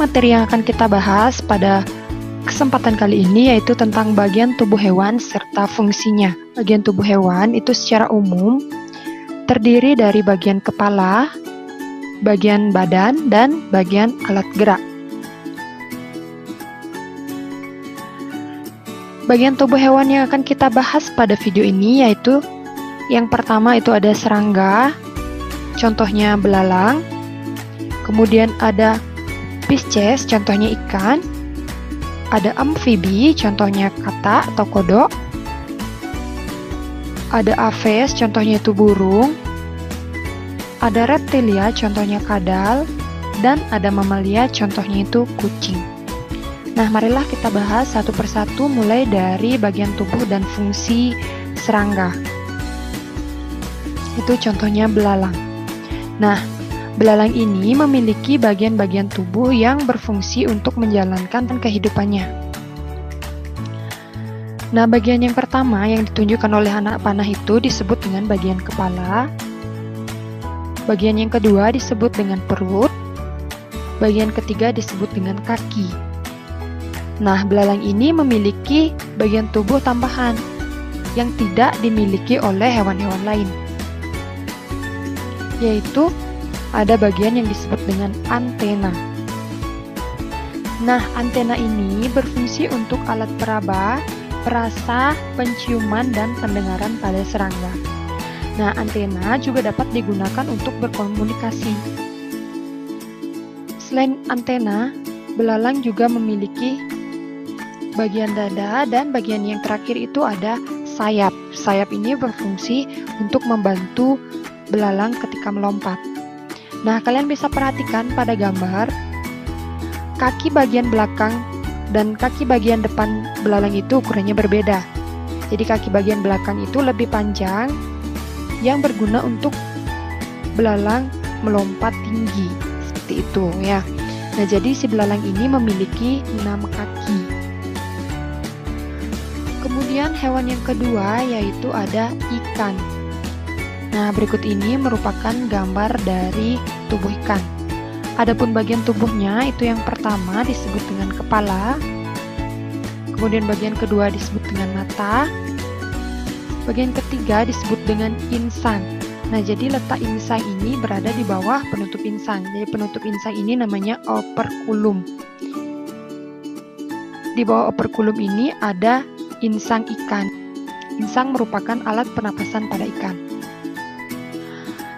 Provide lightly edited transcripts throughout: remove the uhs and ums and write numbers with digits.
materi yang akan kita bahas pada kesempatan kali ini yaitu tentang bagian tubuh hewan serta fungsinya. Bagian tubuh hewan itu secara umum terdiri dari bagian kepala, bagian badan, dan bagian alat gerak. Bagian tubuh hewan yang akan kita bahas pada video ini yaitu yang pertama itu ada serangga, contohnya belalang. Kemudian ada Pisces, contohnya ikan. Ada amfibi, contohnya kata atau kodok. Ada aves, contohnya itu burung. Ada reptilia, contohnya kadal. Dan ada mamalia, contohnya itu kucing. Nah, marilah kita bahas satu persatu mulai dari bagian tubuh dan fungsi serangga. Itu contohnya belalang. Nah, belalang ini memiliki bagian-bagian tubuh yang berfungsi untuk menjalankan kehidupannya. Nah, bagian yang pertama yang ditunjukkan oleh anak panah itu disebut dengan bagian kepala. Bagian yang kedua disebut dengan perut. Bagian ketiga disebut dengan kaki. Nah, belalang ini memiliki bagian tubuh tambahan yang tidak dimiliki oleh hewan-hewan lain, yaitu ada bagian yang disebut dengan antena. Nah, antena ini berfungsi untuk alat peraba, perasa, penciuman, dan pendengaran pada serangga. Nah, antena juga dapat digunakan untuk berkomunikasi. Selain antena, belalang juga memiliki bagian dada dan bagian yang terakhir itu ada sayap. Sayap ini berfungsi untuk membantu belalang ketika melompat. Nah, kalian bisa perhatikan pada gambar, kaki bagian belakang dan kaki bagian depan belalang itu ukurannya berbeda. Jadi kaki bagian belakang itu lebih panjang yang berguna untuk belalang melompat tinggi. Seperti itu ya. Nah, jadi si belalang ini memiliki 6 kaki. Kemudian hewan yang kedua yaitu ada ikan. Nah, berikut ini merupakan gambar dari tubuh ikan. Adapun bagian tubuhnya itu yang pertama disebut dengan kepala. Kemudian bagian kedua disebut dengan mata. Bagian ketiga disebut dengan insang. Nah, jadi letak insang ini berada di bawah penutup insang. Jadi penutup insang ini namanya operculum. Di bawah operculum ini ada insang ikan. Insang merupakan alat pernapasan pada ikan.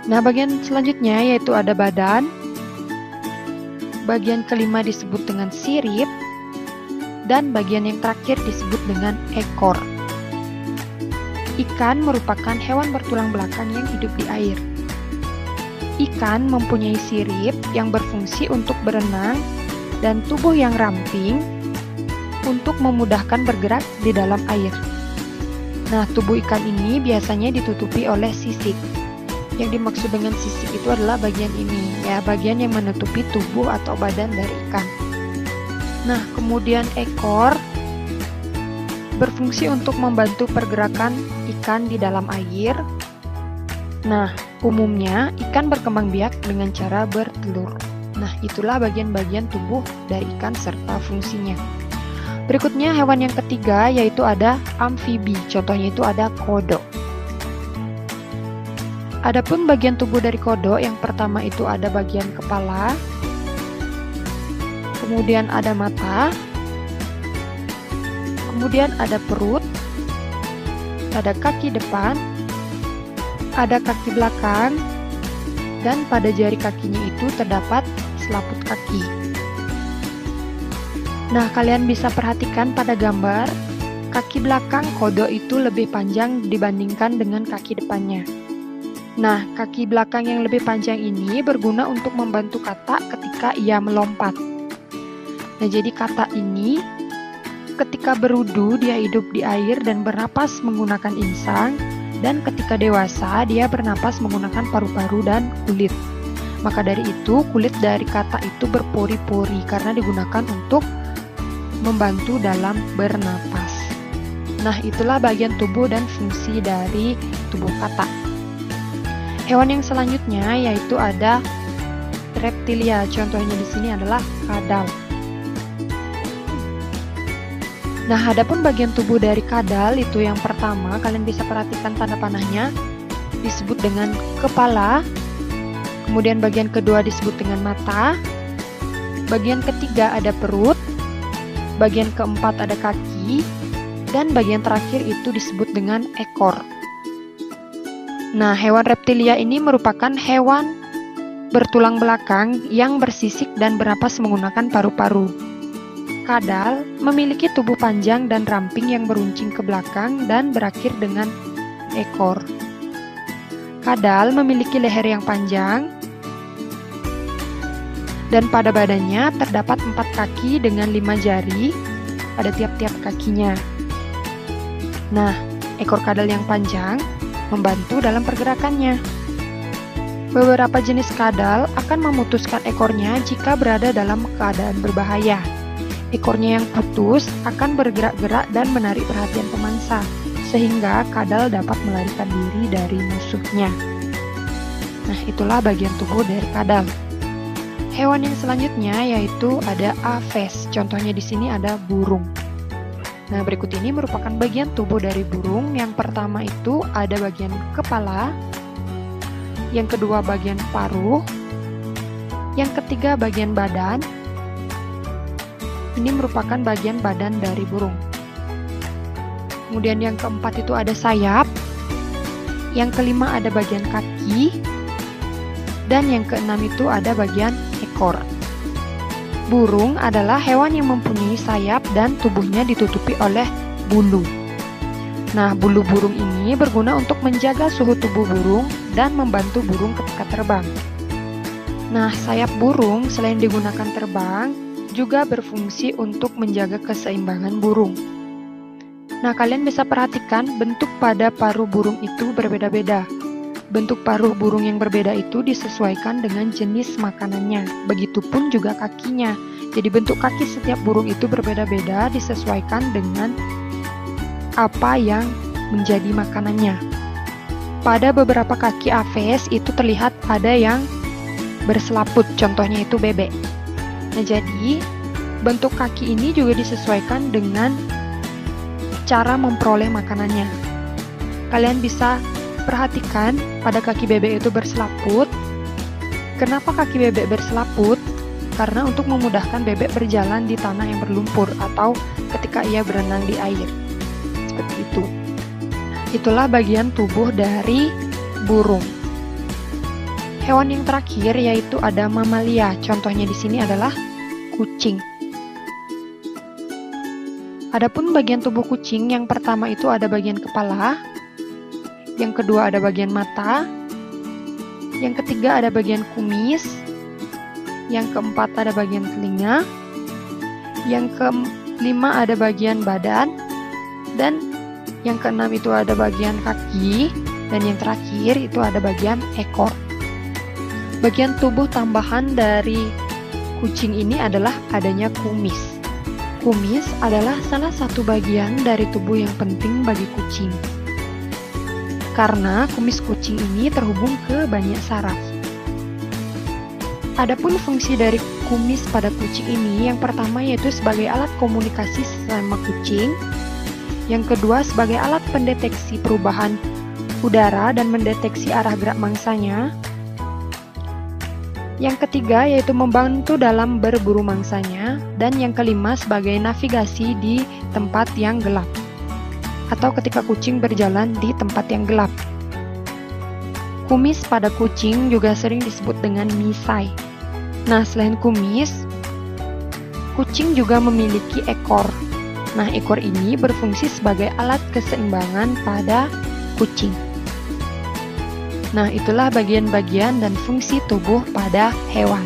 Nah, bagian selanjutnya yaitu ada badan. Bagian kelima disebut dengan sirip. Dan bagian yang terakhir disebut dengan ekor. Ikan merupakan hewan bertulang belakang yang hidup di air. Ikan mempunyai sirip yang berfungsi untuk berenang dan tubuh yang ramping untuk memudahkan bergerak di dalam air. Nah, tubuh ikan ini biasanya ditutupi oleh sisik. Yang dimaksud dengan sisik itu adalah bagian ini, ya, bagian yang menutupi tubuh atau badan dari ikan. Nah, kemudian ekor berfungsi untuk membantu pergerakan ikan di dalam air. Nah, umumnya ikan berkembang biak dengan cara bertelur. Nah, itulah bagian-bagian tubuh dari ikan serta fungsinya. Berikutnya hewan yang ketiga yaitu ada amfibi, contohnya itu ada kodok. Adapun bagian tubuh dari kodok yang pertama itu ada bagian kepala, kemudian ada mata, kemudian ada perut, ada kaki depan, ada kaki belakang, dan pada jari kakinya itu terdapat selaput kaki. Nah, kalian bisa perhatikan pada gambar, kaki belakang kodok itu lebih panjang dibandingkan dengan kaki depannya. Nah, kaki belakang yang lebih panjang ini berguna untuk membantu katak ketika ia melompat. Nah, jadi katak ini ketika berudu dia hidup di air dan bernapas menggunakan insang, dan ketika dewasa dia bernapas menggunakan paru-paru dan kulit. Maka dari itu, kulit dari katak itu berpori-pori karena digunakan untuk membantu dalam bernapas. Nah, itulah bagian tubuh dan fungsi dari tubuh katak. Hewan yang selanjutnya yaitu ada reptilia. Contohnya di sini adalah kadal. Nah, adapun bagian tubuh dari kadal itu yang pertama, kalian bisa perhatikan tanda panahnya, disebut dengan kepala. Kemudian bagian kedua disebut dengan mata. Bagian ketiga ada perut. Bagian keempat ada kaki. Dan bagian terakhir itu disebut dengan ekor. Nah, hewan reptilia ini merupakan hewan bertulang belakang yang bersisik dan bernapas menggunakan paru-paru. Kadal memiliki tubuh panjang dan ramping yang beruncing ke belakang dan berakhir dengan ekor. Kadal memiliki leher yang panjang dan pada badannya terdapat 4 kaki dengan 5 jari pada tiap-tiap kakinya. Nah, ekor kadal yang panjang membantu dalam pergerakannya. Beberapa jenis kadal akan memutuskan ekornya jika berada dalam keadaan berbahaya. Ekornya yang putus akan bergerak-gerak dan menarik perhatian pemangsa, sehingga kadal dapat melarikan diri dari musuhnya. Nah, itulah bagian tubuh dari kadal. Hewan yang selanjutnya yaitu ada aves. Contohnya di sini ada burung. Nah, berikut ini merupakan bagian tubuh dari burung. Yang pertama itu ada bagian kepala, yang kedua bagian paruh, yang ketiga bagian badan. Ini merupakan bagian badan dari burung. Kemudian yang keempat itu ada sayap, yang kelima ada bagian kaki, dan yang keenam itu ada bagian ekor. Burung adalah hewan yang mempunyai sayap dan tubuhnya ditutupi oleh bulu. Nah, bulu burung ini berguna untuk menjaga suhu tubuh burung dan membantu burung ketika terbang. Nah, sayap burung selain digunakan terbang, juga berfungsi untuk menjaga keseimbangan burung. Nah, kalian bisa perhatikan bentuk pada paruh burung itu berbeda-beda. Bentuk paruh burung yang berbeda itu disesuaikan dengan jenis makanannya. Begitupun juga kakinya. Jadi bentuk kaki setiap burung itu berbeda-beda disesuaikan dengan apa yang menjadi makanannya. Pada beberapa kaki aves itu terlihat ada yang berselaput, contohnya itu bebek. Nah, jadi bentuk kaki ini juga disesuaikan dengan cara memperoleh makanannya. Kalian bisa perhatikan pada kaki bebek itu berselaput. Kenapa kaki bebek berselaput? Karena untuk memudahkan bebek berjalan di tanah yang berlumpur atau ketika ia berenang di air. Seperti itu. Itulah bagian tubuh dari burung. Hewan yang terakhir yaitu ada mamalia. Contohnya di sini adalah kucing. Adapun bagian tubuh kucing, yang pertama itu ada bagian kepala, yang kedua ada bagian mata, yang ketiga ada bagian kumis, yang keempat ada bagian telinga, yang kelima ada bagian badan, dan yang keenam itu ada bagian kaki, dan yang terakhir itu ada bagian ekor. Bagian tubuh tambahan dari kucing ini adalah adanya kumis. Kumis adalah salah satu bagian dari tubuh yang penting bagi kucing. Karena kumis kucing ini terhubung ke banyak saraf. Adapun fungsi dari kumis pada kucing ini, yang pertama yaitu sebagai alat komunikasi sesama kucing, yang kedua sebagai alat pendeteksi perubahan udara dan mendeteksi arah gerak mangsanya, yang ketiga yaitu membantu dalam berburu mangsanya, dan yang kelima sebagai navigasi di tempat yang gelap atau ketika kucing berjalan di tempat yang gelap. Kumis pada kucing juga sering disebut dengan misai. Nah, selain kumis, kucing juga memiliki ekor. Nah, ekor ini berfungsi sebagai alat keseimbangan pada kucing. Nah, itulah bagian-bagian dan fungsi tubuh pada hewan.